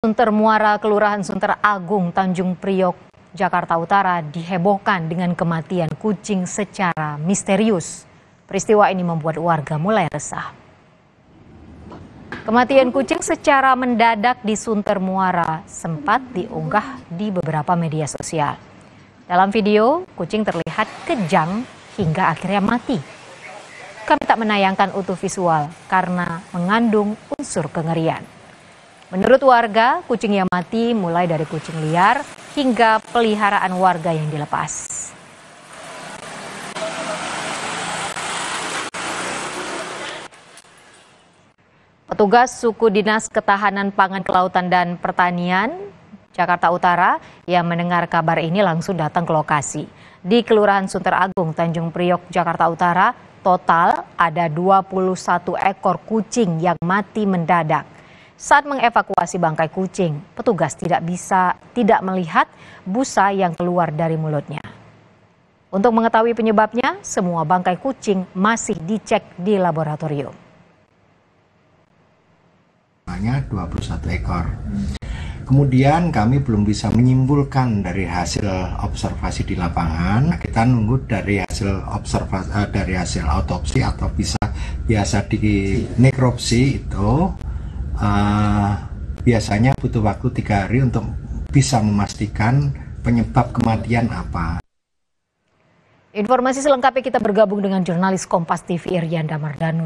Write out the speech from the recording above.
Sunter Muara, Kelurahan Sunter Agung, Tanjung Priok, Jakarta Utara dihebohkan dengan kematian kucing secara misterius. Peristiwa ini membuat warga mulai resah. Kematian kucing secara mendadak di Sunter Muara sempat diunggah di beberapa media sosial. Dalam video, kucing terlihat kejang hingga akhirnya mati. Kami tak menayangkan utuh visual karena mengandung unsur kengerian. Menurut warga, kucing yang mati mulai dari kucing liar hingga peliharaan warga yang dilepas. Petugas Suku Dinas Ketahanan Pangan Kelautan dan Pertanian Jakarta Utara yang mendengar kabar ini langsung datang ke lokasi. Di Kelurahan Sunter Agung, Tanjung Priok, Jakarta Utara, total ada 21 ekor kucing yang mati mendadak. Saat mengevakuasi bangkai kucing, petugas tidak melihat busa yang keluar dari mulutnya. Untuk mengetahui penyebabnya, semua bangkai kucing masih dicek di laboratorium. Hanya 21 ekor. Kemudian kami belum bisa menyimpulkan dari hasil observasi di lapangan. Kita nunggu dari hasil hasil autopsi atau biasa di nekropsi itu. Biasanya butuh waktu 3 hari untuk bisa memastikan penyebab kematian apa. Informasi selengkapnya kita bergabung dengan jurnalis Kompas TV Irianda Mardanu.